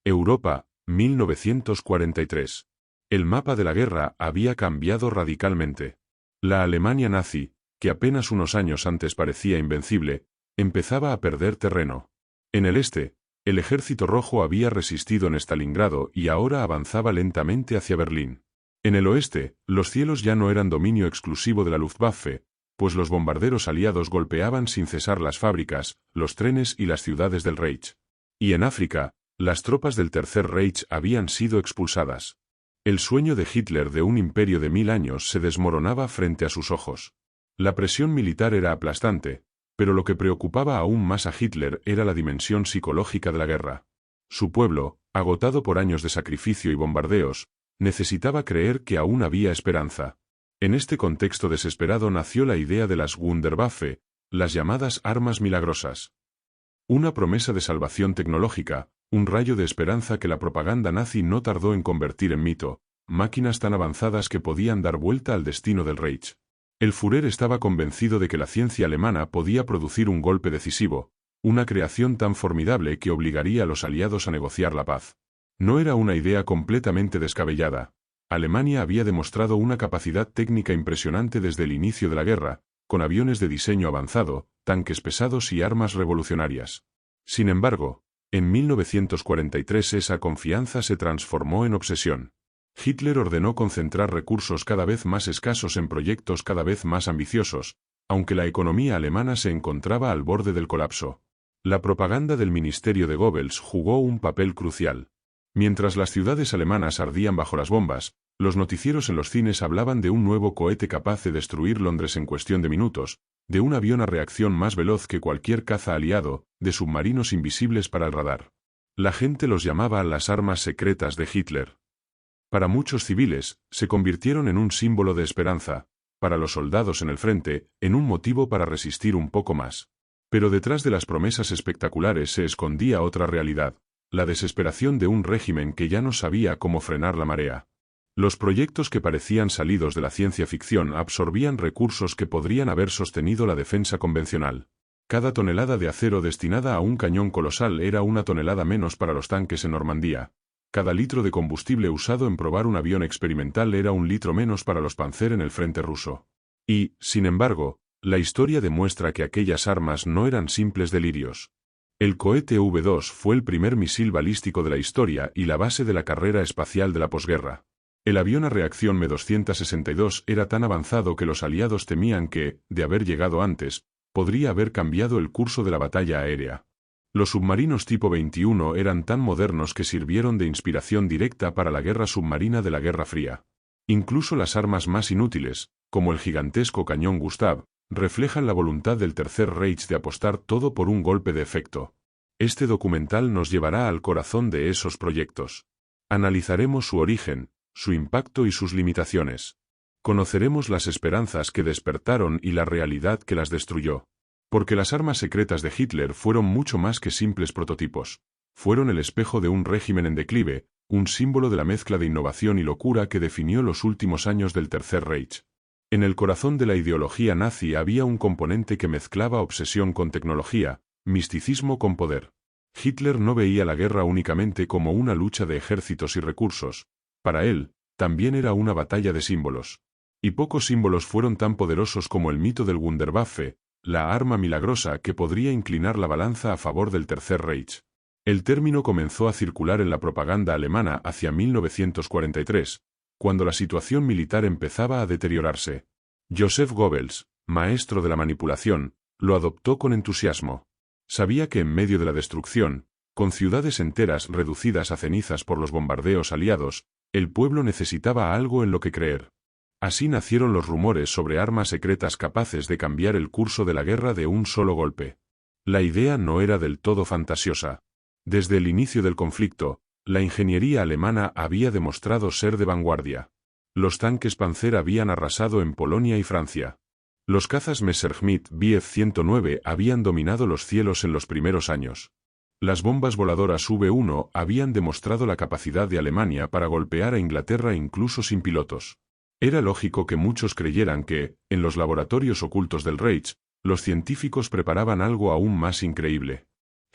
Europa, 1943. El mapa de la guerra había cambiado radicalmente. La Alemania nazi, que apenas unos años antes parecía invencible, empezaba a perder terreno. En el este, el Ejército Rojo había resistido en Stalingrado y ahora avanzaba lentamente hacia Berlín. En el oeste, los cielos ya no eran dominio exclusivo de la Luftwaffe, pues los bombarderos aliados golpeaban sin cesar las fábricas, los trenes y las ciudades del Reich. Y en África, las tropas del Tercer Reich habían sido expulsadas. El sueño de Hitler de un imperio de 1000 años se desmoronaba frente a sus ojos. La presión militar era aplastante, pero lo que preocupaba aún más a Hitler era la dimensión psicológica de la guerra. Su pueblo, agotado por años de sacrificio y bombardeos, necesitaba creer que aún había esperanza. En este contexto desesperado nació la idea de las Wunderwaffe, las llamadas armas milagrosas. Una promesa de salvación tecnológica, un rayo de esperanza que la propaganda nazi no tardó en convertir en mito, máquinas tan avanzadas que podían dar vuelta al destino del Reich. El Führer estaba convencido de que la ciencia alemana podía producir un golpe decisivo, una creación tan formidable que obligaría a los aliados a negociar la paz. No era una idea completamente descabellada. Alemania había demostrado una capacidad técnica impresionante desde el inicio de la guerra, con aviones de diseño avanzado, tanques pesados y armas revolucionarias. Sin embargo, en 1943 esa confianza se transformó en obsesión. Hitler ordenó concentrar recursos cada vez más escasos en proyectos cada vez más ambiciosos, aunque la economía alemana se encontraba al borde del colapso. La propaganda del Ministerio de Goebbels jugó un papel crucial. Mientras las ciudades alemanas ardían bajo las bombas, los noticieros en los cines hablaban de un nuevo cohete capaz de destruir Londres en cuestión de minutos, de un avión a reacción más veloz que cualquier caza aliado, de submarinos invisibles para el radar. La gente los llamaba las armas secretas de Hitler. Para muchos civiles, se convirtieron en un símbolo de esperanza, para los soldados en el frente, en un motivo para resistir un poco más. Pero detrás de las promesas espectaculares se escondía otra realidad, la desesperación de un régimen que ya no sabía cómo frenar la marea. Los proyectos que parecían salidos de la ciencia ficción absorbían recursos que podrían haber sostenido la defensa convencional. Cada tonelada de acero destinada a un cañón colosal era una tonelada menos para los tanques en Normandía. Cada litro de combustible usado en probar un avión experimental era un litro menos para los Panzer en el frente ruso. Y, sin embargo, la historia demuestra que aquellas armas no eran simples delirios. El cohete V-2 fue el primer misil balístico de la historia y la base de la carrera espacial de la posguerra. El avión a reacción Me-262 era tan avanzado que los aliados temían que, de haber llegado antes, podría haber cambiado el curso de la batalla aérea. Los submarinos tipo 21 eran tan modernos que sirvieron de inspiración directa para la guerra submarina de la Guerra Fría. Incluso las armas más inútiles, como el gigantesco cañón Gustav, reflejan la voluntad del Tercer Reich de apostar todo por un golpe de efecto. Este documental nos llevará al corazón de esos proyectos. Analizaremos su origen, su impacto y sus limitaciones. Conoceremos las esperanzas que despertaron y la realidad que las destruyó. Porque las armas secretas de Hitler fueron mucho más que simples prototipos. Fueron el espejo de un régimen en declive, un símbolo de la mezcla de innovación y locura que definió los últimos años del Tercer Reich. En el corazón de la ideología nazi había un componente que mezclaba obsesión con tecnología, misticismo con poder. Hitler no veía la guerra únicamente como una lucha de ejércitos y recursos. Para él, también era una batalla de símbolos. Y pocos símbolos fueron tan poderosos como el mito del Wunderwaffe, la arma milagrosa que podría inclinar la balanza a favor del Tercer Reich. El término comenzó a circular en la propaganda alemana hacia 1943, cuando la situación militar empezaba a deteriorarse. Joseph Goebbels, maestro de la manipulación, lo adoptó con entusiasmo. Sabía que en medio de la destrucción, con ciudades enteras reducidas a cenizas por los bombardeos aliados, el pueblo necesitaba algo en lo que creer. Así nacieron los rumores sobre armas secretas capaces de cambiar el curso de la guerra de un solo golpe. La idea no era del todo fantasiosa. Desde el inicio del conflicto, la ingeniería alemana había demostrado ser de vanguardia. Los tanques Panzer habían arrasado en Polonia y Francia. Los cazas Messerschmitt Bf-109 habían dominado los cielos en los primeros años. Las bombas voladoras V-1 habían demostrado la capacidad de Alemania para golpear a Inglaterra incluso sin pilotos. Era lógico que muchos creyeran que, en los laboratorios ocultos del Reich, los científicos preparaban algo aún más increíble.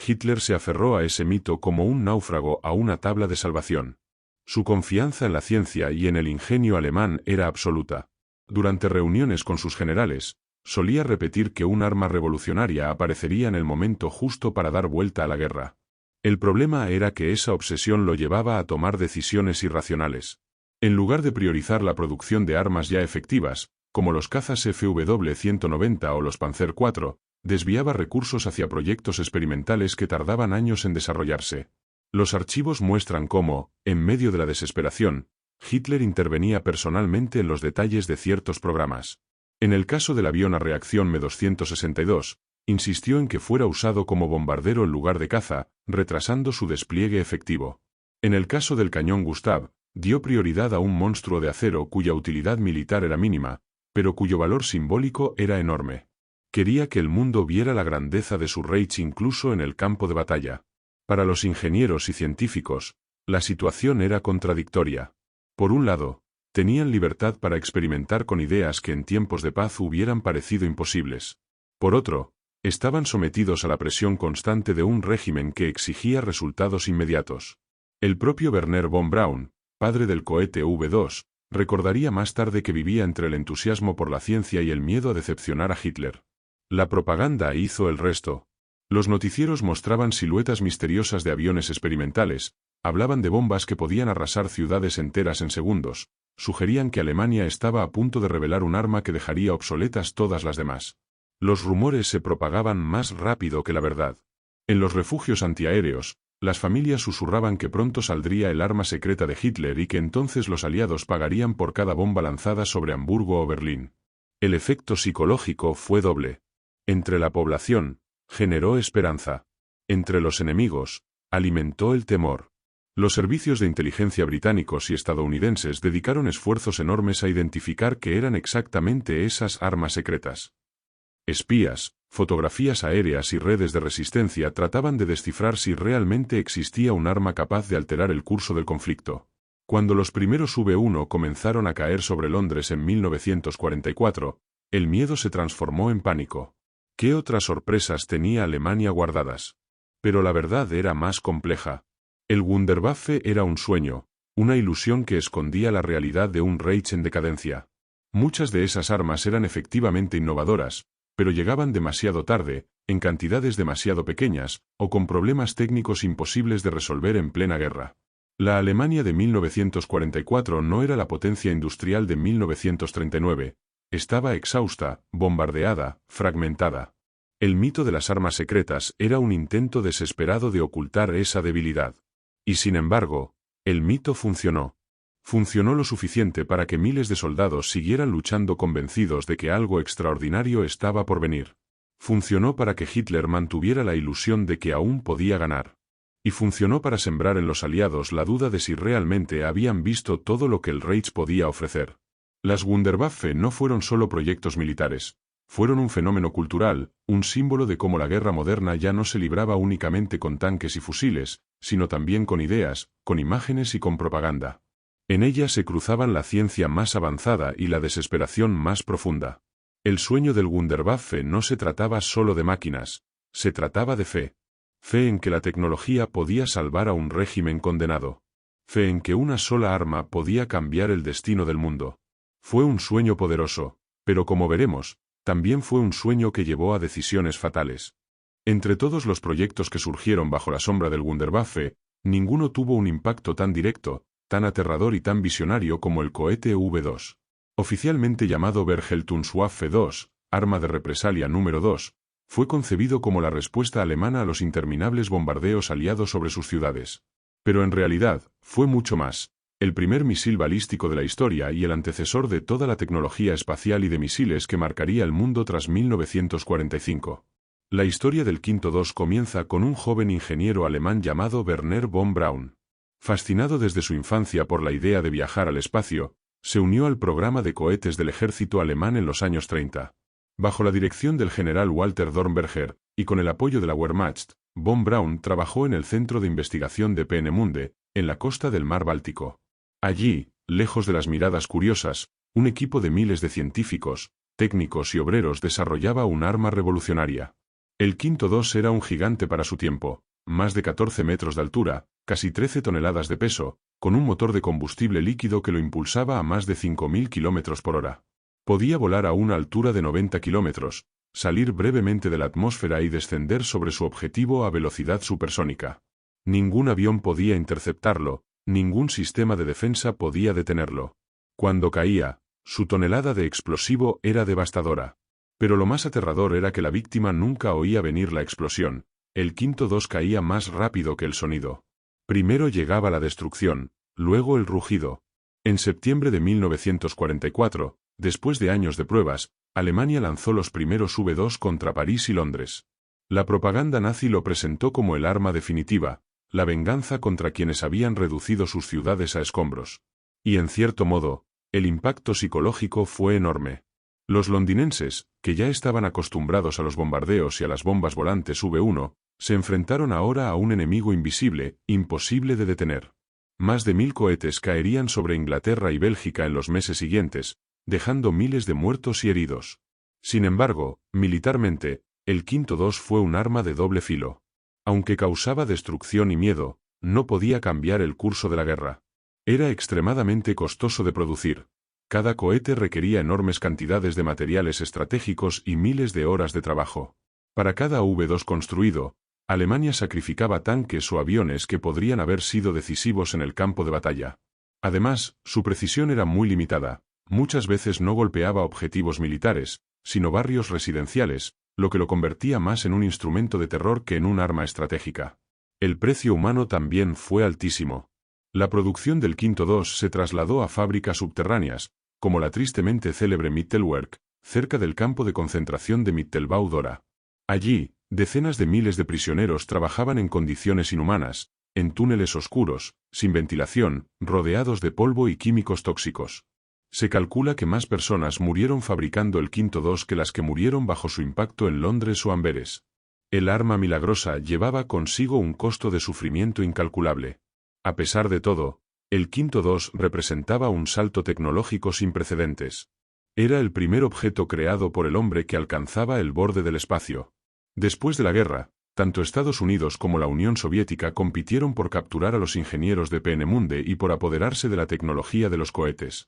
Hitler se aferró a ese mito como un náufrago a una tabla de salvación. Su confianza en la ciencia y en el ingenio alemán era absoluta. Durante reuniones con sus generales, solía repetir que un arma revolucionaria aparecería en el momento justo para dar vuelta a la guerra. El problema era que esa obsesión lo llevaba a tomar decisiones irracionales. En lugar de priorizar la producción de armas ya efectivas, como los cazas FW-190 o los Panzer IV, desviaba recursos hacia proyectos experimentales que tardaban años en desarrollarse. Los archivos muestran cómo, en medio de la desesperación, Hitler intervenía personalmente en los detalles de ciertos programas. En el caso del avión a reacción Me-262, insistió en que fuera usado como bombardero en lugar de caza, retrasando su despliegue efectivo. En el caso del cañón Gustav, dio prioridad a un monstruo de acero cuya utilidad militar era mínima, pero cuyo valor simbólico era enorme. Quería que el mundo viera la grandeza de su Reich incluso en el campo de batalla. Para los ingenieros y científicos, la situación era contradictoria. Por un lado, tenían libertad para experimentar con ideas que en tiempos de paz hubieran parecido imposibles. Por otro, estaban sometidos a la presión constante de un régimen que exigía resultados inmediatos. El propio Werner von Braun, padre del cohete V2, recordaría más tarde que vivía entre el entusiasmo por la ciencia y el miedo a decepcionar a Hitler. La propaganda hizo el resto. Los noticieros mostraban siluetas misteriosas de aviones experimentales, hablaban de bombas que podían arrasar ciudades enteras en segundos, sugerían que Alemania estaba a punto de revelar un arma que dejaría obsoletas todas las demás. Los rumores se propagaban más rápido que la verdad. En los refugios antiaéreos, las familias susurraban que pronto saldría el arma secreta de Hitler y que entonces los aliados pagarían por cada bomba lanzada sobre Hamburgo o Berlín. El efecto psicológico fue doble. Entre la población, generó esperanza. Entre los enemigos, alimentó el temor. Los servicios de inteligencia británicos y estadounidenses dedicaron esfuerzos enormes a identificar qué eran exactamente esas armas secretas. Espías, fotografías aéreas y redes de resistencia trataban de descifrar si realmente existía un arma capaz de alterar el curso del conflicto. Cuando los primeros V1 comenzaron a caer sobre Londres en 1944, el miedo se transformó en pánico. ¿Qué otras sorpresas tenía Alemania guardadas? Pero la verdad era más compleja. El Wunderwaffe era un sueño, una ilusión que escondía la realidad de un Reich en decadencia. Muchas de esas armas eran efectivamente innovadoras, pero llegaban demasiado tarde, en cantidades demasiado pequeñas, o con problemas técnicos imposibles de resolver en plena guerra. La Alemania de 1944 no era la potencia industrial de 1939. Estaba exhausta, bombardeada, fragmentada. El mito de las armas secretas era un intento desesperado de ocultar esa debilidad. Y sin embargo, el mito funcionó. Funcionó lo suficiente para que miles de soldados siguieran luchando convencidos de que algo extraordinario estaba por venir. Funcionó para que Hitler mantuviera la ilusión de que aún podía ganar. Y funcionó para sembrar en los aliados la duda de si realmente habían visto todo lo que el Reich podía ofrecer. Las Wunderwaffe no fueron solo proyectos militares. Fueron un fenómeno cultural, un símbolo de cómo la guerra moderna ya no se libraba únicamente con tanques y fusiles, sino también con ideas, con imágenes y con propaganda. En ella se cruzaban la ciencia más avanzada y la desesperación más profunda. El sueño del Wunderwaffe no se trataba solo de máquinas, se trataba de fe. Fe en que la tecnología podía salvar a un régimen condenado. Fe en que una sola arma podía cambiar el destino del mundo. Fue un sueño poderoso, pero como veremos, también fue un sueño que llevó a decisiones fatales. Entre todos los proyectos que surgieron bajo la sombra del Wunderwaffe, ninguno tuvo un impacto tan directo, tan aterrador y tan visionario como el cohete V2. Oficialmente llamado Vergeltungswaffe 2, arma de represalia número 2, fue concebido como la respuesta alemana a los interminables bombardeos aliados sobre sus ciudades. Pero en realidad, fue mucho más. El primer misil balístico de la historia y el antecesor de toda la tecnología espacial y de misiles que marcaría el mundo tras 1945. La historia del Quinto II comienza con un joven ingeniero alemán llamado Werner von Braun. Fascinado desde su infancia por la idea de viajar al espacio, se unió al programa de cohetes del ejército alemán en los años 30. Bajo la dirección del general Walter Dornberger, y con el apoyo de la Wehrmacht, von Braun trabajó en el Centro de Investigación de Peenemünde, en la costa del Mar Báltico. Allí, lejos de las miradas curiosas, un equipo de miles de científicos, técnicos y obreros desarrollaba un arma revolucionaria. El Quinto 2 era un gigante para su tiempo, más de 14 metros de altura, casi 13 toneladas de peso, con un motor de combustible líquido que lo impulsaba a más de 5.000 kilómetros por hora. Podía volar a una altura de 90 kilómetros, salir brevemente de la atmósfera y descender sobre su objetivo a velocidad supersónica. Ningún avión podía interceptarlo, ningún sistema de defensa podía detenerlo. Cuando caía, su tonelada de explosivo era devastadora. Pero lo más aterrador era que la víctima nunca oía venir la explosión. El Quinto 2 caía más rápido que el sonido. Primero llegaba la destrucción, luego el rugido. En septiembre de 1944, después de años de pruebas, Alemania lanzó los primeros V2 contra París y Londres. La propaganda nazi lo presentó como el arma definitiva, la venganza contra quienes habían reducido sus ciudades a escombros. Y en cierto modo, el impacto psicológico fue enorme. Los londinenses, que ya estaban acostumbrados a los bombardeos y a las bombas volantes V1, se enfrentaron ahora a un enemigo invisible, imposible de detener. Más de 1.000 cohetes caerían sobre Inglaterra y Bélgica en los meses siguientes, dejando miles de muertos y heridos. Sin embargo, militarmente, el Quinto 2 fue un arma de doble filo. Aunque causaba destrucción y miedo, no podía cambiar el curso de la guerra. Era extremadamente costoso de producir. Cada cohete requería enormes cantidades de materiales estratégicos y miles de horas de trabajo. Para cada V2 construido, Alemania sacrificaba tanques o aviones que podrían haber sido decisivos en el campo de batalla. Además, su precisión era muy limitada. Muchas veces no golpeaba objetivos militares, sino barrios residenciales, lo que lo convertía más en un instrumento de terror que en un arma estratégica. El precio humano también fue altísimo. La producción del Quinto 2 se trasladó a fábricas subterráneas, como la tristemente célebre Mittelwerk, cerca del campo de concentración de Mittelbau-Dora. Allí, decenas de miles de prisioneros trabajaban en condiciones inhumanas, en túneles oscuros, sin ventilación, rodeados de polvo y químicos tóxicos. Se calcula que más personas murieron fabricando el Quinto 2 que las que murieron bajo su impacto en Londres o Amberes. El arma milagrosa llevaba consigo un costo de sufrimiento incalculable. A pesar de todo, el Quinto 2 representaba un salto tecnológico sin precedentes. Era el primer objeto creado por el hombre que alcanzaba el borde del espacio. Después de la guerra, tanto Estados Unidos como la Unión Soviética compitieron por capturar a los ingenieros de Peenemünde y por apoderarse de la tecnología de los cohetes.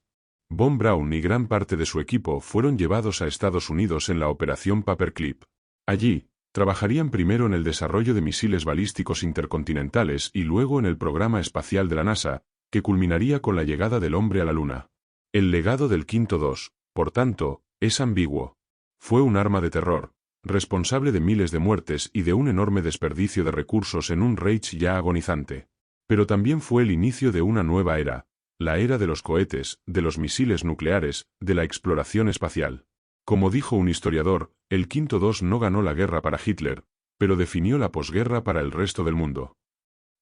Von Braun y gran parte de su equipo fueron llevados a Estados Unidos en la Operación Paperclip. Allí, trabajarían primero en el desarrollo de misiles balísticos intercontinentales y luego en el programa espacial de la NASA, que culminaría con la llegada del hombre a la Luna. El legado del Quinto 2, por tanto, es ambiguo. Fue un arma de terror, responsable de miles de muertes y de un enorme desperdicio de recursos en un Reich ya agonizante. Pero también fue el inicio de una nueva era, la era de los cohetes, de los misiles nucleares, de la exploración espacial. Como dijo un historiador, el Quinto 2 no ganó la guerra para Hitler, pero definió la posguerra para el resto del mundo.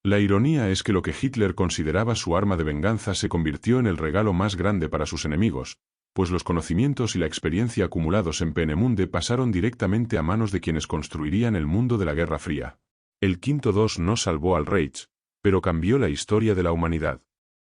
La ironía es que lo que Hitler consideraba su arma de venganza se convirtió en el regalo más grande para sus enemigos, pues los conocimientos y la experiencia acumulados en Peenemünde pasaron directamente a manos de quienes construirían el mundo de la Guerra Fría. El Quinto 2 no salvó al Reich, pero cambió la historia de la humanidad.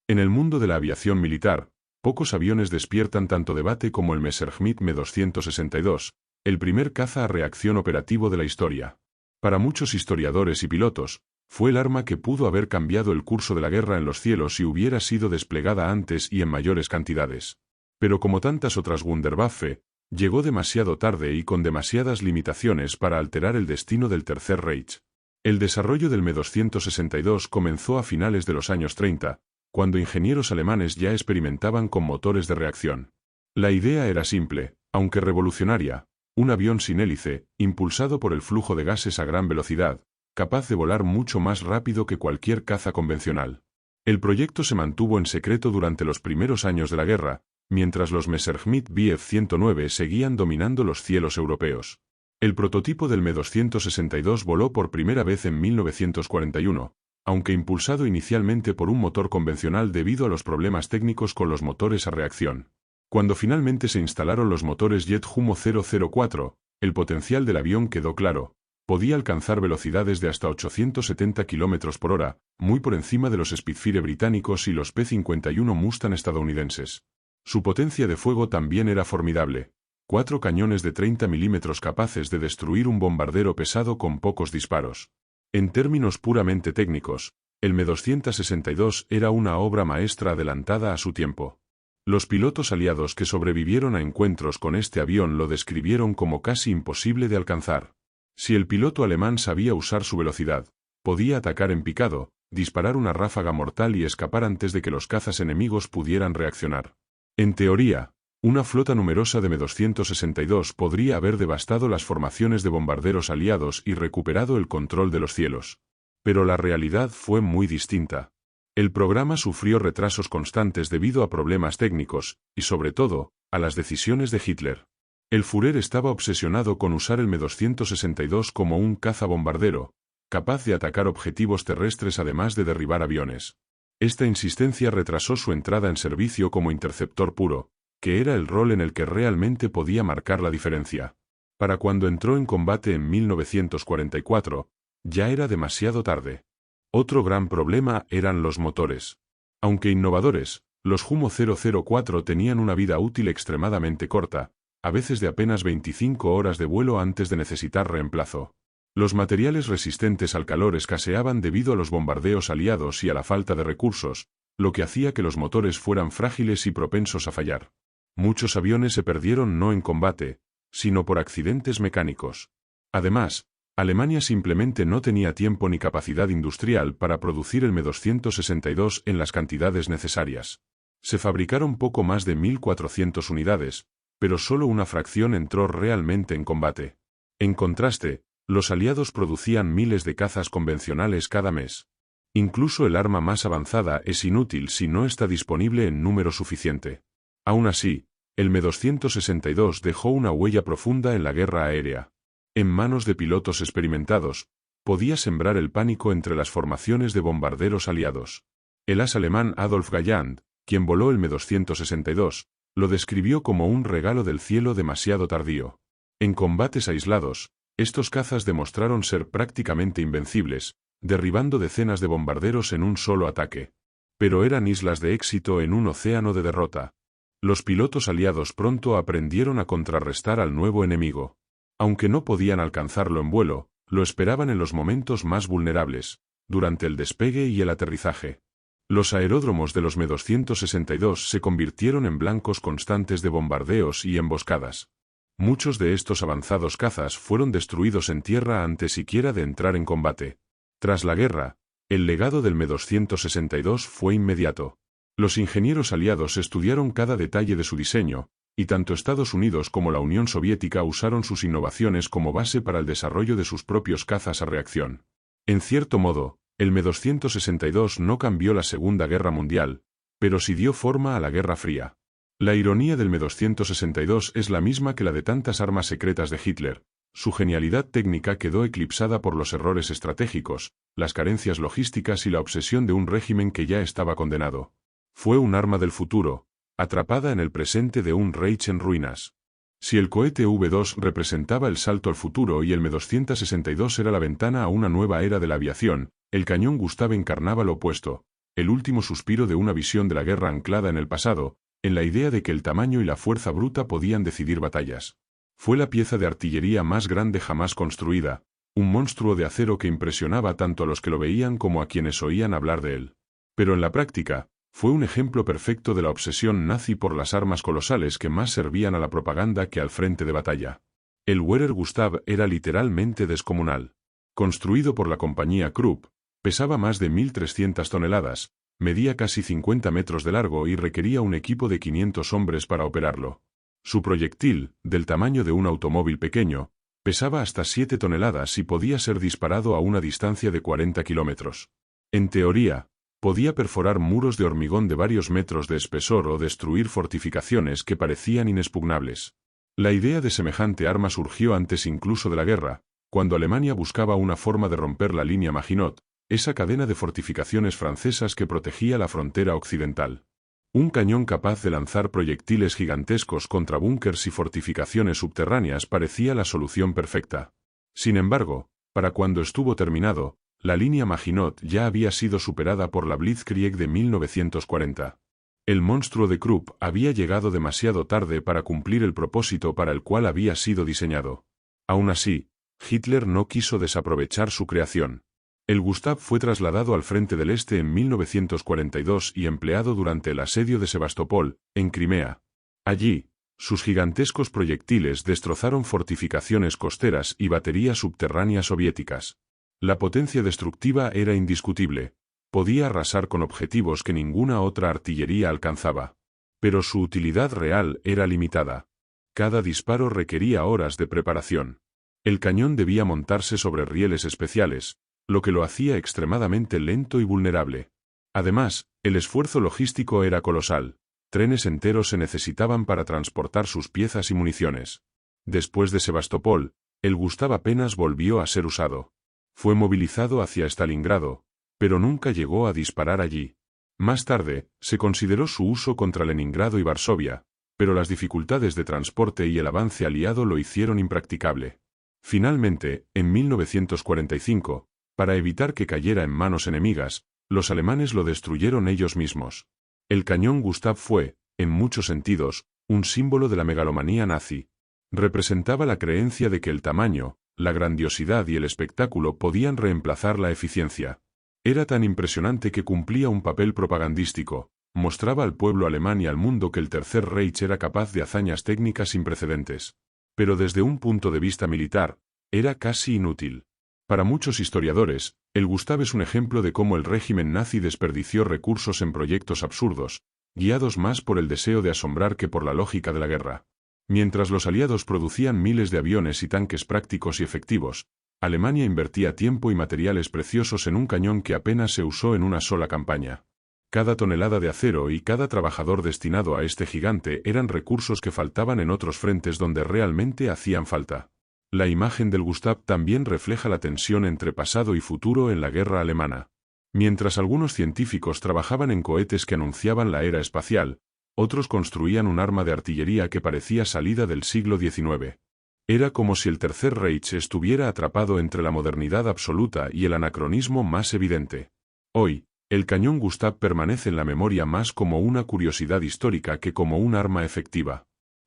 En el mundo de la aviación militar, pocos aviones despiertan tanto debate como el Messerschmitt Me-262, el primer caza a reacción operativo de la historia. Para muchos historiadores y pilotos, fue el arma que pudo haber cambiado el curso de la guerra en los cielos si hubiera sido desplegada antes y en mayores cantidades. Pero como tantas otras Wunderwaffe, llegó demasiado tarde y con demasiadas limitaciones para alterar el destino del Tercer Reich. El desarrollo del Me-262 comenzó a finales de los años 30, cuando ingenieros alemanes ya experimentaban con motores de reacción. La idea era simple, aunque revolucionaria: un avión sin hélice, impulsado por el flujo de gases a gran velocidad, capaz de volar mucho más rápido que cualquier caza convencional. El proyecto se mantuvo en secreto durante los primeros años de la guerra, mientras los Messerschmitt Bf 109 seguían dominando los cielos europeos. El prototipo del Me-262 voló por primera vez en 1941, aunque impulsado inicialmente por un motor convencional debido a los problemas técnicos con los motores a reacción. Cuando finalmente se instalaron los motores Jet Humo 004, el potencial del avión quedó claro: podía alcanzar velocidades de hasta 870 km por hora, muy por encima de los Spitfire británicos y los P-51 Mustang estadounidenses. Su potencia de fuego también era formidable. 4 cañones de 30 milímetros capaces de destruir un bombardero pesado con pocos disparos. En términos puramente técnicos, el Me-262 era una obra maestra adelantada a su tiempo. Los pilotos aliados que sobrevivieron a encuentros con este avión lo describieron como casi imposible de alcanzar. Si el piloto alemán sabía usar su velocidad, podía atacar en picado, disparar una ráfaga mortal y escapar antes de que los cazas enemigos pudieran reaccionar. En teoría, una flota numerosa de Me-262 podría haber devastado las formaciones de bombarderos aliados y recuperado el control de los cielos. Pero la realidad fue muy distinta. El programa sufrió retrasos constantes debido a problemas técnicos, y sobre todo, a las decisiones de Hitler. El Führer estaba obsesionado con usar el Me-262 como un cazabombardero, capaz de atacar objetivos terrestres además de derribar aviones. Esta insistencia retrasó su entrada en servicio como interceptor puro, que era el rol en el que realmente podía marcar la diferencia. Para cuando entró en combate en 1944, ya era demasiado tarde. Otro gran problema eran los motores. Aunque innovadores, los Jumo 004 tenían una vida útil extremadamente corta, a veces de apenas 25 horas de vuelo antes de necesitar reemplazo. Los materiales resistentes al calor escaseaban debido a los bombardeos aliados y a la falta de recursos, lo que hacía que los motores fueran frágiles y propensos a fallar. Muchos aviones se perdieron no en combate, sino por accidentes mecánicos. Además, Alemania simplemente no tenía tiempo ni capacidad industrial para producir el Me-262 en las cantidades necesarias. Se fabricaron poco más de 1.400 unidades, pero solo una fracción entró realmente en combate. En contraste, los aliados producían miles de cazas convencionales cada mes. Incluso el arma más avanzada es inútil si no está disponible en número suficiente. Aún así, el Me-262 dejó una huella profunda en la guerra aérea. En manos de pilotos experimentados, podía sembrar el pánico entre las formaciones de bombarderos aliados. El as alemán Adolf Galland, quien voló el Me-262, lo describió como un regalo del cielo demasiado tardío. En combates aislados, estos cazas demostraron ser prácticamente invencibles, derribando decenas de bombarderos en un solo ataque. Pero eran islas de éxito en un océano de derrota. Los pilotos aliados pronto aprendieron a contrarrestar al nuevo enemigo. Aunque no podían alcanzarlo en vuelo, lo esperaban en los momentos más vulnerables, durante el despegue y el aterrizaje. Los aeródromos de los Me-262 se convirtieron en blancos constantes de bombardeos y emboscadas. Muchos de estos avanzados cazas fueron destruidos en tierra antes siquiera de entrar en combate. Tras la guerra, el legado del Me-262 fue inmediato. Los ingenieros aliados estudiaron cada detalle de su diseño, y tanto Estados Unidos como la Unión Soviética usaron sus innovaciones como base para el desarrollo de sus propios cazas a reacción. En cierto modo, el Me-262 no cambió la Segunda Guerra Mundial, pero sí dio forma a la Guerra Fría. La ironía del Me-262 es la misma que la de tantas armas secretas de Hitler. Su genialidad técnica quedó eclipsada por los errores estratégicos, las carencias logísticas y la obsesión de un régimen que ya estaba condenado. Fue un arma del futuro, atrapada en el presente de un Reich en ruinas. Si el cohete V2 representaba el salto al futuro y el Me-262 era la ventana a una nueva era de la aviación, el cañón Gustav encarnaba lo opuesto, el último suspiro de una visión de la guerra anclada en el pasado, en la idea de que el tamaño y la fuerza bruta podían decidir batallas. Fue la pieza de artillería más grande jamás construida, un monstruo de acero que impresionaba tanto a los que lo veían como a quienes oían hablar de él. Pero en la práctica, fue un ejemplo perfecto de la obsesión nazi por las armas colosales que más servían a la propaganda que al frente de batalla. El Wehrer Gustav era literalmente descomunal. Construido por la compañía Krupp, pesaba más de 1.300 toneladas, medía casi 50 metros de largo y requería un equipo de 500 hombres para operarlo. Su proyectil, del tamaño de un automóvil pequeño, pesaba hasta 7 toneladas y podía ser disparado a una distancia de 40 kilómetros. En teoría, podía perforar muros de hormigón de varios metros de espesor o destruir fortificaciones que parecían inexpugnables. La idea de semejante arma surgió antes incluso de la guerra, cuando Alemania buscaba una forma de romper la línea Maginot, esa cadena de fortificaciones francesas que protegía la frontera occidental. Un cañón capaz de lanzar proyectiles gigantescos contra búnkers y fortificaciones subterráneas parecía la solución perfecta. Sin embargo, para cuando estuvo terminado, la línea Maginot ya había sido superada por la Blitzkrieg de 1940. El monstruo de Krupp había llegado demasiado tarde para cumplir el propósito para el cual había sido diseñado. Aún así, Hitler no quiso desaprovechar su creación. El Gustav fue trasladado al frente del Este en 1942 y empleado durante el asedio de Sebastopol, en Crimea. Allí, sus gigantescos proyectiles destrozaron fortificaciones costeras y baterías subterráneas soviéticas. La potencia destructiva era indiscutible. Podía arrasar con objetivos que ninguna otra artillería alcanzaba. Pero su utilidad real era limitada. Cada disparo requería horas de preparación. El cañón debía montarse sobre rieles especiales, lo que lo hacía extremadamente lento y vulnerable. Además, el esfuerzo logístico era colosal. Trenes enteros se necesitaban para transportar sus piezas y municiones. Después de Sebastopol, el Gustav apenas volvió a ser usado. Fue movilizado hacia Stalingrado, pero nunca llegó a disparar allí. Más tarde, se consideró su uso contra Leningrado y Varsovia, pero las dificultades de transporte y el avance aliado lo hicieron impracticable. Finalmente, en 1945, para evitar que cayera en manos enemigas, los alemanes lo destruyeron ellos mismos. El cañón Gustav fue, en muchos sentidos, un símbolo de la megalomanía nazi. Representaba la creencia de que el tamaño, la grandiosidad y el espectáculo podían reemplazar la eficiencia. Era tan impresionante que cumplía un papel propagandístico, mostraba al pueblo alemán y al mundo que el Tercer Reich era capaz de hazañas técnicas sin precedentes. Pero desde un punto de vista militar, era casi inútil. Para muchos historiadores, el Gustav es un ejemplo de cómo el régimen nazi desperdició recursos en proyectos absurdos, guiados más por el deseo de asombrar que por la lógica de la guerra. Mientras los aliados producían miles de aviones y tanques prácticos y efectivos, Alemania invertía tiempo y materiales preciosos en un cañón que apenas se usó en una sola campaña. Cada tonelada de acero y cada trabajador destinado a este gigante eran recursos que faltaban en otros frentes donde realmente hacían falta. La imagen del Gustav también refleja la tensión entre pasado y futuro en la guerra alemana. Mientras algunos científicos trabajaban en cohetes que anunciaban la era espacial, otros construían un arma de artillería que parecía salida del siglo XIX. Era como si el Tercer Reich estuviera atrapado entre la modernidad absoluta y el anacronismo más evidente. Hoy, el cañón Gustav permanece en la memoria más como una curiosidad histórica que como un arma efectiva.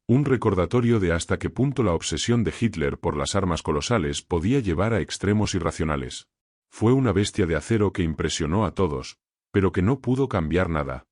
Un recordatorio de hasta qué punto la obsesión de Hitler por las armas colosales podía llevar a extremos irracionales. Fue una bestia de acero que impresionó a todos, pero que no pudo cambiar nada.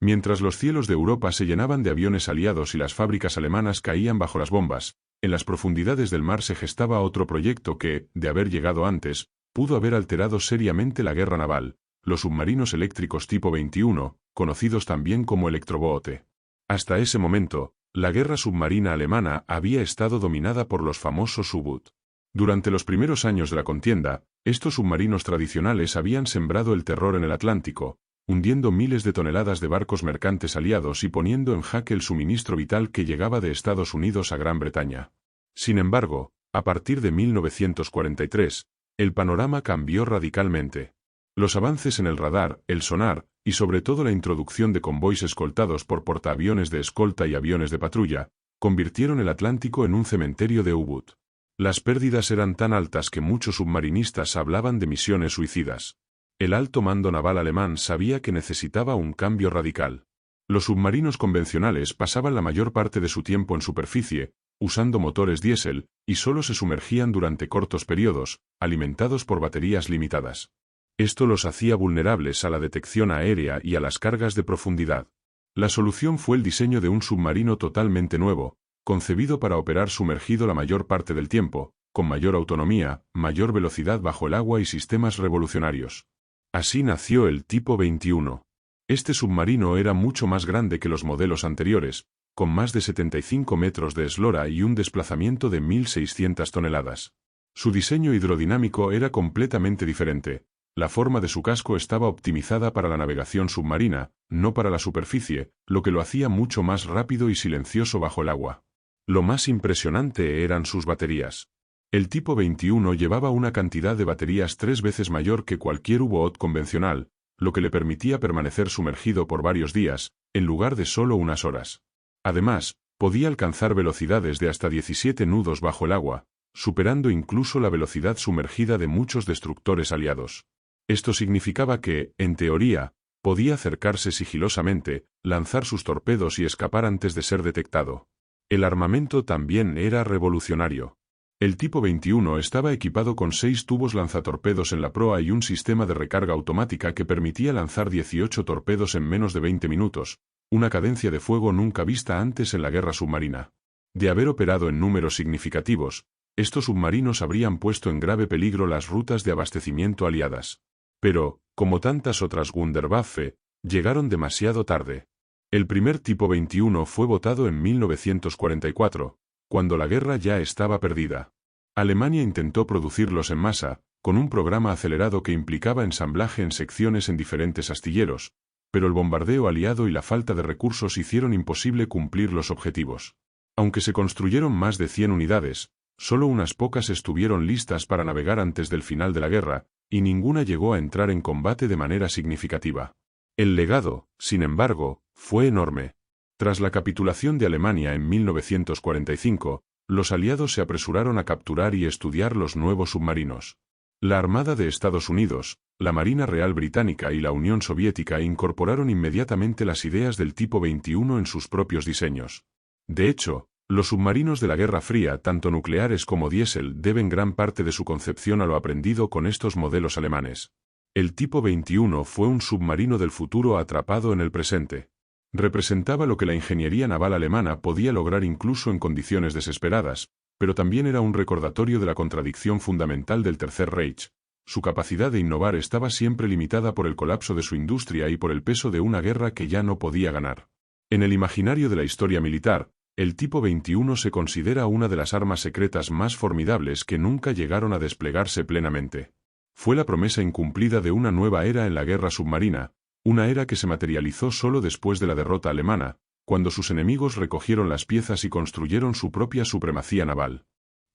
Mientras los cielos de Europa se llenaban de aviones aliados y las fábricas alemanas caían bajo las bombas, en las profundidades del mar se gestaba otro proyecto que, de haber llegado antes, pudo haber alterado seriamente la guerra naval, los submarinos eléctricos tipo 21, conocidos también como electroboote. Hasta ese momento, la guerra submarina alemana había estado dominada por los famosos U-Boot. Durante los primeros años de la contienda, estos submarinos tradicionales habían sembrado el terror en el Atlántico, hundiendo miles de toneladas de barcos mercantes aliados y poniendo en jaque el suministro vital que llegaba de Estados Unidos a Gran Bretaña. Sin embargo, a partir de 1943, el panorama cambió radicalmente. Los avances en el radar, el sonar, y sobre todo la introducción de convoys escoltados por portaaviones de escolta y aviones de patrulla, convirtieron el Atlántico en un cementerio de U-Boot. Las pérdidas eran tan altas que muchos submarinistas hablaban de misiones suicidas. El alto mando naval alemán sabía que necesitaba un cambio radical. Los submarinos convencionales pasaban la mayor parte de su tiempo en superficie, usando motores diésel, y solo se sumergían durante cortos periodos, alimentados por baterías limitadas. Esto los hacía vulnerables a la detección aérea y a las cargas de profundidad. La solución fue el diseño de un submarino totalmente nuevo, concebido para operar sumergido la mayor parte del tiempo, con mayor autonomía, mayor velocidad bajo el agua y sistemas revolucionarios. Así nació el Tipo 21. Este submarino era mucho más grande que los modelos anteriores, con más de 75 metros de eslora y un desplazamiento de 1.600 toneladas. Su diseño hidrodinámico era completamente diferente. La forma de su casco estaba optimizada para la navegación submarina, no para la superficie, lo que lo hacía mucho más rápido y silencioso bajo el agua. Lo más impresionante eran sus baterías. El Tipo 21 llevaba una cantidad de baterías 3 veces mayor que cualquier U-Boot convencional, lo que le permitía permanecer sumergido por varios días, en lugar de solo unas horas. Además, podía alcanzar velocidades de hasta 17 nudos bajo el agua, superando incluso la velocidad sumergida de muchos destructores aliados. Esto significaba que, en teoría, podía acercarse sigilosamente, lanzar sus torpedos y escapar antes de ser detectado. El armamento también era revolucionario. El tipo 21 estaba equipado con 6 tubos lanzatorpedos en la proa y un sistema de recarga automática que permitía lanzar 18 torpedos en menos de 20 minutos, una cadencia de fuego nunca vista antes en la guerra submarina. De haber operado en números significativos, estos submarinos habrían puesto en grave peligro las rutas de abastecimiento aliadas. Pero, como tantas otras Wunderwaffe, llegaron demasiado tarde. El primer tipo 21 fue votado en 1944, cuando la guerra ya estaba perdida. Alemania intentó producirlos en masa, con un programa acelerado que implicaba ensamblaje en secciones en diferentes astilleros, pero el bombardeo aliado y la falta de recursos hicieron imposible cumplir los objetivos. Aunque se construyeron más de 100 unidades, solo unas pocas estuvieron listas para navegar antes del final de la guerra, y ninguna llegó a entrar en combate de manera significativa. El legado, sin embargo, fue enorme. Tras la capitulación de Alemania en 1945, los aliados se apresuraron a capturar y estudiar los nuevos submarinos. La Armada de Estados Unidos, la Marina Real Británica y la Unión Soviética incorporaron inmediatamente las ideas del tipo 21 en sus propios diseños. De hecho, los submarinos de la Guerra Fría, tanto nucleares como diésel, deben gran parte de su concepción a lo aprendido con estos modelos alemanes. El tipo 21 fue un submarino del futuro atrapado en el presente. Representaba lo que la ingeniería naval alemana podía lograr incluso en condiciones desesperadas, pero también era un recordatorio de la contradicción fundamental del Tercer Reich. Su capacidad de innovar estaba siempre limitada por el colapso de su industria y por el peso de una guerra que ya no podía ganar. En el imaginario de la historia militar, el tipo 21 se considera una de las armas secretas más formidables que nunca llegaron a desplegarse plenamente. Fue la promesa incumplida de una nueva era en la guerra submarina, una era que se materializó solo después de la derrota alemana, cuando sus enemigos recogieron las piezas y construyeron su propia supremacía naval.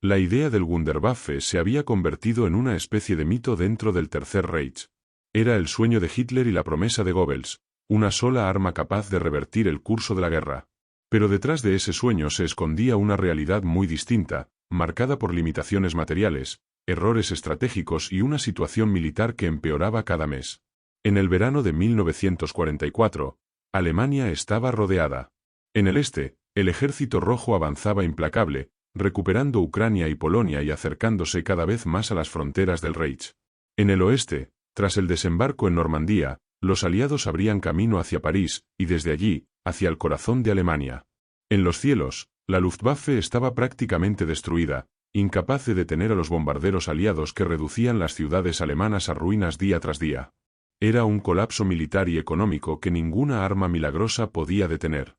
La idea del Wunderwaffe se había convertido en una especie de mito dentro del Tercer Reich. Era el sueño de Hitler y la promesa de Goebbels, una sola arma capaz de revertir el curso de la guerra. Pero detrás de ese sueño se escondía una realidad muy distinta, marcada por limitaciones materiales, errores estratégicos y una situación militar que empeoraba cada mes. En el verano de 1944, Alemania estaba rodeada. En el este, el Ejército Rojo avanzaba implacable, recuperando Ucrania y Polonia y acercándose cada vez más a las fronteras del Reich. En el oeste, tras el desembarco en Normandía, los aliados abrían camino hacia París, y desde allí, hacia el corazón de Alemania. En los cielos, la Luftwaffe estaba prácticamente destruida, incapaz de detener a los bombarderos aliados que reducían las ciudades alemanas a ruinas día tras día. Era un colapso militar y económico que ninguna arma milagrosa podía detener.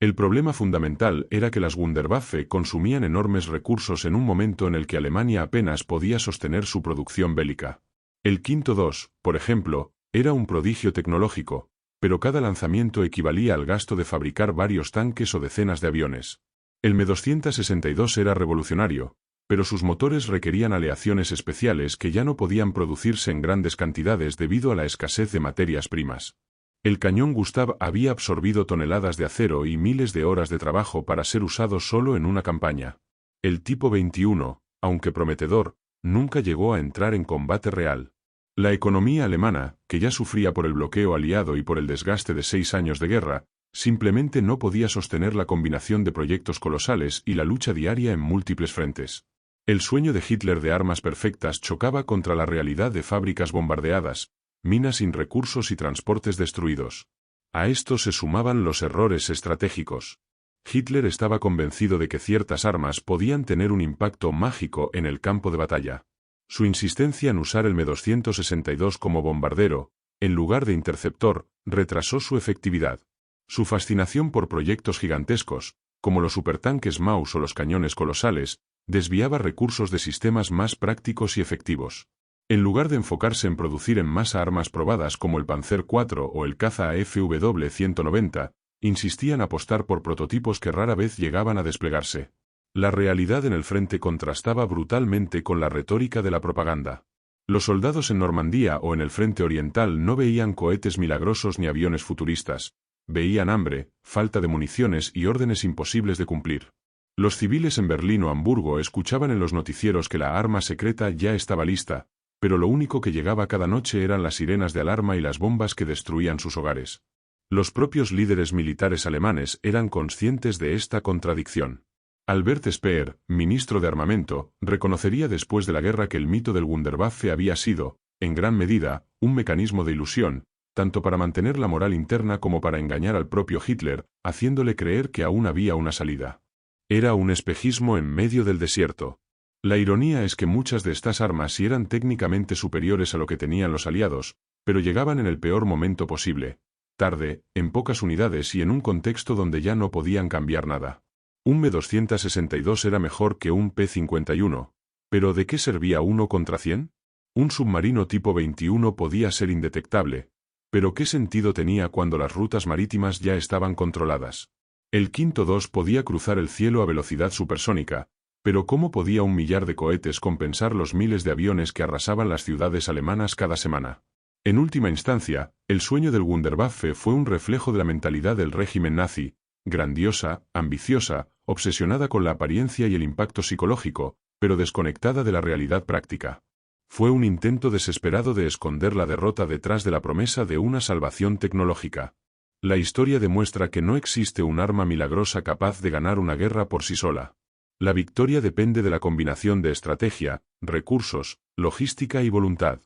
El problema fundamental era que las Wunderwaffe consumían enormes recursos en un momento en el que Alemania apenas podía sostener su producción bélica. El Quinto II, por ejemplo, era un prodigio tecnológico, pero cada lanzamiento equivalía al gasto de fabricar varios tanques o decenas de aviones. El Me-262 era revolucionario, pero sus motores requerían aleaciones especiales que ya no podían producirse en grandes cantidades debido a la escasez de materias primas. El cañón Gustav había absorbido toneladas de acero y miles de horas de trabajo para ser usado solo en una campaña. El tipo 21, aunque prometedor, nunca llegó a entrar en combate real. La economía alemana, que ya sufría por el bloqueo aliado y por el desgaste de 6 años de guerra, simplemente no podía sostener la combinación de proyectos colosales y la lucha diaria en múltiples frentes. El sueño de Hitler de armas perfectas chocaba contra la realidad de fábricas bombardeadas, minas sin recursos y transportes destruidos. A esto se sumaban los errores estratégicos. Hitler estaba convencido de que ciertas armas podían tener un impacto mágico en el campo de batalla. Su insistencia en usar el Me-262 como bombardero, en lugar de interceptor, retrasó su efectividad. Su fascinación por proyectos gigantescos, como los supertanques Maus o los cañones colosales, desviaba recursos de sistemas más prácticos y efectivos. En lugar de enfocarse en producir en masa armas probadas como el Panzer IV o el caza AFW-190, insistían en apostar por prototipos que rara vez llegaban a desplegarse. La realidad en el frente contrastaba brutalmente con la retórica de la propaganda. Los soldados en Normandía o en el frente oriental no veían cohetes milagrosos ni aviones futuristas, veían hambre, falta de municiones y órdenes imposibles de cumplir. Los civiles en Berlín o Hamburgo escuchaban en los noticieros que la arma secreta ya estaba lista, pero lo único que llegaba cada noche eran las sirenas de alarma y las bombas que destruían sus hogares. Los propios líderes militares alemanes eran conscientes de esta contradicción. Albert Speer, ministro de Armamento, reconocería después de la guerra que el mito del Wunderwaffe había sido, en gran medida, un mecanismo de ilusión, tanto para mantener la moral interna como para engañar al propio Hitler, haciéndole creer que aún había una salida. Era un espejismo en medio del desierto. La ironía es que muchas de estas armas sí eran técnicamente superiores a lo que tenían los aliados, pero llegaban en el peor momento posible, tarde, en pocas unidades y en un contexto donde ya no podían cambiar nada. Un Me-262 era mejor que un P-51, pero ¿de qué servía 1 contra 100? Un submarino tipo 21 podía ser indetectable, pero ¿qué sentido tenía cuando las rutas marítimas ya estaban controladas? El Quinto 2 podía cruzar el cielo a velocidad supersónica, pero ¿cómo podía un millar de cohetes compensar los miles de aviones que arrasaban las ciudades alemanas cada semana? En última instancia, el sueño del Wunderwaffe fue un reflejo de la mentalidad del régimen nazi, grandiosa, ambiciosa, obsesionada con la apariencia y el impacto psicológico, pero desconectada de la realidad práctica. Fue un intento desesperado de esconder la derrota detrás de la promesa de una salvación tecnológica. La historia demuestra que no existe un arma milagrosa capaz de ganar una guerra por sí sola. La victoria depende de la combinación de estrategia, recursos, logística y voluntad.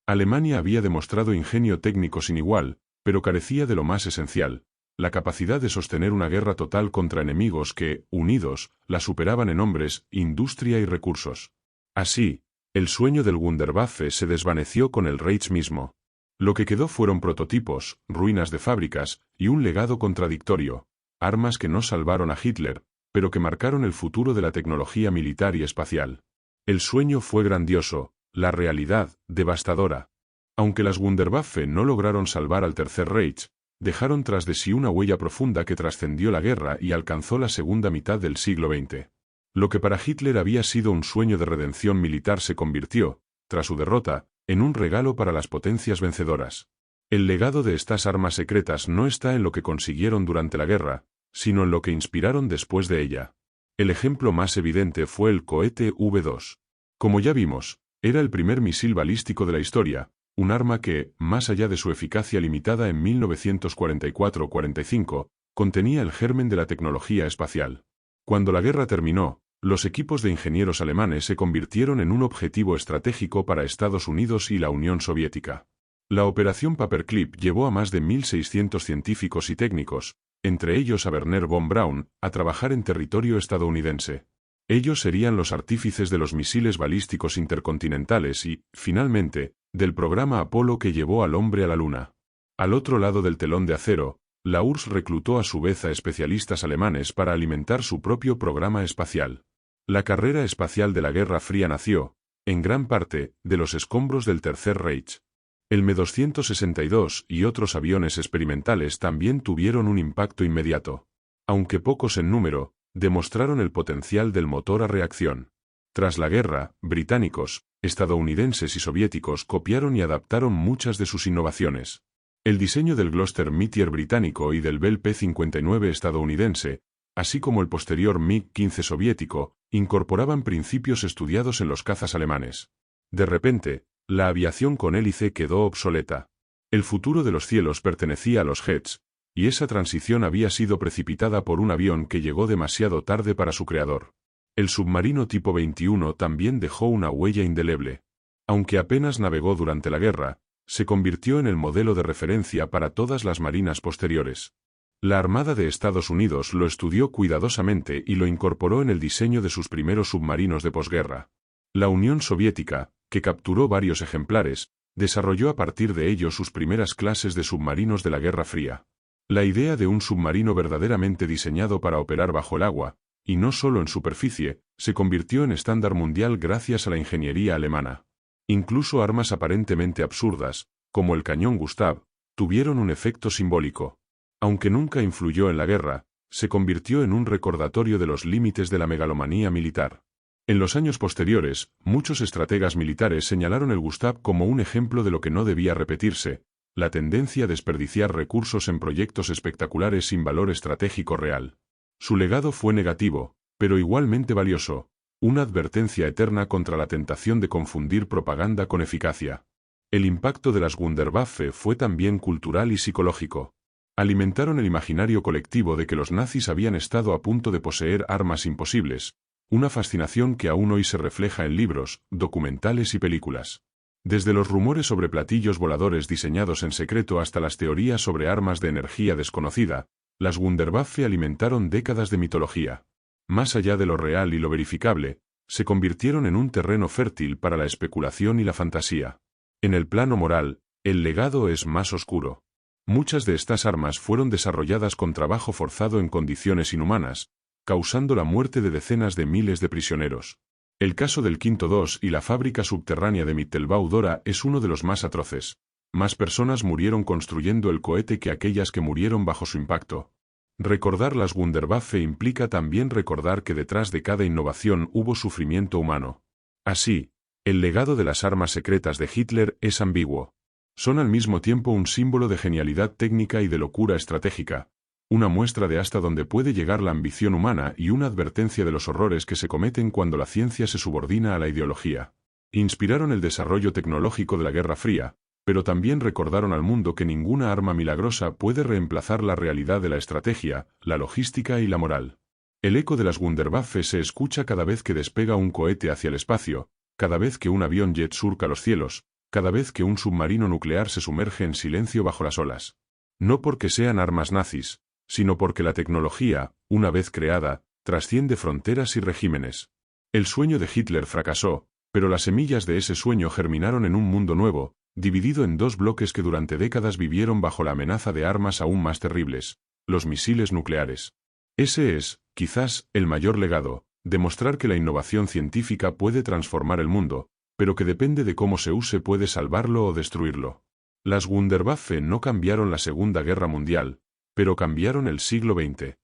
Alemania había demostrado ingenio técnico sin igual, pero carecía de lo más esencial, la capacidad de sostener una guerra total contra enemigos que, unidos, la superaban en hombres, industria y recursos. Así, el sueño del Wunderwaffe se desvaneció con el Reich mismo. Lo que quedó fueron prototipos, ruinas de fábricas, y un legado contradictorio, armas que no salvaron a Hitler, pero que marcaron el futuro de la tecnología militar y espacial. El sueño fue grandioso, la realidad, devastadora. Aunque las Wunderwaffe no lograron salvar al Tercer Reich, dejaron tras de sí una huella profunda que trascendió la guerra y alcanzó la segunda mitad del siglo XX. Lo que para Hitler había sido un sueño de redención militar se convirtió, tras su derrota, en un regalo para las potencias vencedoras. El legado de estas armas secretas no está en lo que consiguieron durante la guerra, sino en lo que inspiraron después de ella. El ejemplo más evidente fue el cohete V2. Como ya vimos, era el primer misil balístico de la historia, un arma que, más allá de su eficacia limitada en 1944-45, contenía el germen de la tecnología espacial. Cuando la guerra terminó, los equipos de ingenieros alemanes se convirtieron en un objetivo estratégico para Estados Unidos y la Unión Soviética. La Operación Paperclip llevó a más de 1.600 científicos y técnicos, entre ellos a Wernher von Braun, a trabajar en territorio estadounidense. Ellos serían los artífices de los misiles balísticos intercontinentales y, finalmente, del programa Apolo que llevó al hombre a la Luna. Al otro lado del telón de acero, la URSS reclutó a su vez a especialistas alemanes para alimentar su propio programa espacial. La carrera espacial de la Guerra Fría nació, en gran parte, de los escombros del Tercer Reich. El Me-262 y otros aviones experimentales también tuvieron un impacto inmediato. Aunque pocos en número, demostraron el potencial del motor a reacción. Tras la guerra, británicos, estadounidenses y soviéticos copiaron y adaptaron muchas de sus innovaciones. El diseño del Gloster Meteor británico y del Bell P-59 estadounidense, así como el posterior MiG-15 soviético, incorporaban principios estudiados en los cazas alemanes. De repente, la aviación con hélice quedó obsoleta. El futuro de los cielos pertenecía a los jets, y esa transición había sido precipitada por un avión que llegó demasiado tarde para su creador. El submarino tipo 21 también dejó una huella indeleble. Aunque apenas navegó durante la guerra, se convirtió en el modelo de referencia para todas las marinas posteriores. La Armada de Estados Unidos lo estudió cuidadosamente y lo incorporó en el diseño de sus primeros submarinos de posguerra. La Unión Soviética, que capturó varios ejemplares, desarrolló a partir de ello sus primeras clases de submarinos de la Guerra Fría. La idea de un submarino verdaderamente diseñado para operar bajo el agua, y no solo en superficie, se convirtió en estándar mundial gracias a la ingeniería alemana. Incluso armas aparentemente absurdas, como el cañón Gustav, tuvieron un efecto simbólico. Aunque nunca influyó en la guerra, se convirtió en un recordatorio de los límites de la megalomanía militar. En los años posteriores, muchos estrategas militares señalaron el Gustav como un ejemplo de lo que no debía repetirse, la tendencia a desperdiciar recursos en proyectos espectaculares sin valor estratégico real. Su legado fue negativo, pero igualmente valioso, una advertencia eterna contra la tentación de confundir propaganda con eficacia. El impacto de las Wunderwaffe fue también cultural y psicológico. Alimentaron el imaginario colectivo de que los nazis habían estado a punto de poseer armas imposibles, una fascinación que aún hoy se refleja en libros, documentales y películas. Desde los rumores sobre platillos voladores diseñados en secreto hasta las teorías sobre armas de energía desconocida, las Wunderwaffe alimentaron décadas de mitología. Más allá de lo real y lo verificable, se convirtieron en un terreno fértil para la especulación y la fantasía. En el plano moral, el legado es más oscuro. Muchas de estas armas fueron desarrolladas con trabajo forzado en condiciones inhumanas, causando la muerte de decenas de miles de prisioneros. El caso del Quinto II y la fábrica subterránea de Mittelbau-Dora es uno de los más atroces. Más personas murieron construyendo el cohete que aquellas que murieron bajo su impacto. Recordar las Wunderwaffe implica también recordar que detrás de cada innovación hubo sufrimiento humano. Así, el legado de las armas secretas de Hitler es ambiguo. Son al mismo tiempo un símbolo de genialidad técnica y de locura estratégica, una muestra de hasta dónde puede llegar la ambición humana y una advertencia de los horrores que se cometen cuando la ciencia se subordina a la ideología. Inspiraron el desarrollo tecnológico de la Guerra Fría, pero también recordaron al mundo que ninguna arma milagrosa puede reemplazar la realidad de la estrategia, la logística y la moral. El eco de las Wunderwaffe se escucha cada vez que despega un cohete hacia el espacio, cada vez que un avión jet surca los cielos, cada vez que un submarino nuclear se sumerge en silencio bajo las olas. No porque sean armas nazis, sino porque la tecnología, una vez creada, trasciende fronteras y regímenes. El sueño de Hitler fracasó, pero las semillas de ese sueño germinaron en un mundo nuevo, dividido en dos bloques que durante décadas vivieron bajo la amenaza de armas aún más terribles, los misiles nucleares. Ese es, quizás, el mayor legado, demostrar que la innovación científica puede transformar el mundo, pero que depende de cómo se use puede salvarlo o destruirlo. Las Wunderwaffe no cambiaron la Segunda Guerra Mundial, pero cambiaron el siglo XX.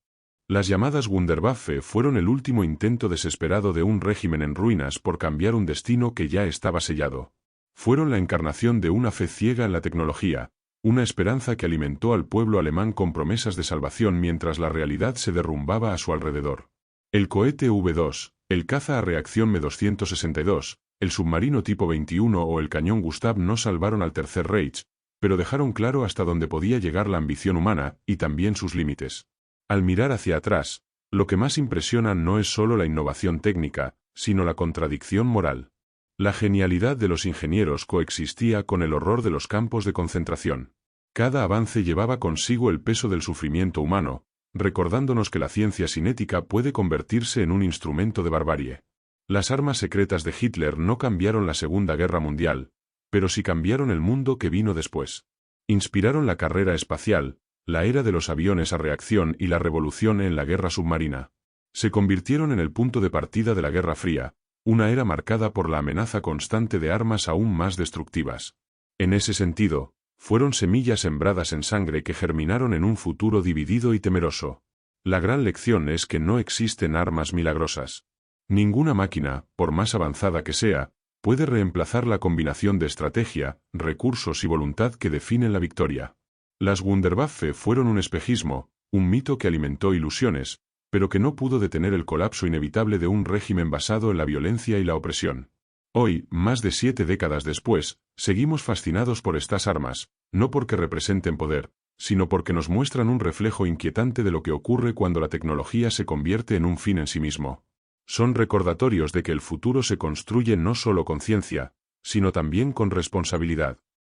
Las llamadas Wunderwaffe fueron el último intento desesperado de un régimen en ruinas por cambiar un destino que ya estaba sellado. Fueron la encarnación de una fe ciega en la tecnología, una esperanza que alimentó al pueblo alemán con promesas de salvación mientras la realidad se derrumbaba a su alrededor. El cohete V2, el caza a reacción M262, el submarino tipo 21 o el cañón Gustav no salvaron al Tercer Reich, pero dejaron claro hasta dónde podía llegar la ambición humana y también sus límites. Al mirar hacia atrás, lo que más impresiona no es solo la innovación técnica, sino la contradicción moral. La genialidad de los ingenieros coexistía con el horror de los campos de concentración. Cada avance llevaba consigo el peso del sufrimiento humano, recordándonos que la ciencia sin ética puede convertirse en un instrumento de barbarie. Las armas secretas de Hitler no cambiaron la Segunda Guerra Mundial, pero sí cambiaron el mundo que vino después. Inspiraron la carrera espacial, la era de los aviones a reacción y la revolución en la guerra submarina. Se convirtieron en el punto de partida de la Guerra Fría, una era marcada por la amenaza constante de armas aún más destructivas. En ese sentido, fueron semillas sembradas en sangre que germinaron en un futuro dividido y temeroso. La gran lección es que no existen armas milagrosas. Ninguna máquina, por más avanzada que sea, puede reemplazar la combinación de estrategia, recursos y voluntad que definen la victoria. Las Wunderwaffe fueron un espejismo, un mito que alimentó ilusiones, pero que no pudo detener el colapso inevitable de un régimen basado en la violencia y la opresión. Hoy, más de 7 décadas después, seguimos fascinados por estas armas, no porque representen poder, sino porque nos muestran un reflejo inquietante de lo que ocurre cuando la tecnología se convierte en un fin en sí mismo. Son recordatorios de que el futuro se construye no solo con ciencia, sino también con responsabilidad.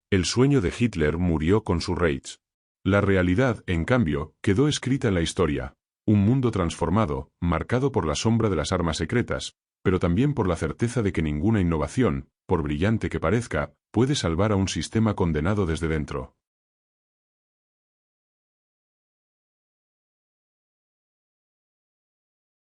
El sueño de Hitler murió con su Reich. La realidad, en cambio, quedó escrita en la historia. Un mundo transformado, marcado por la sombra de las armas secretas, pero también por la certeza de que ninguna innovación, por brillante que parezca, puede salvar a un sistema condenado desde dentro.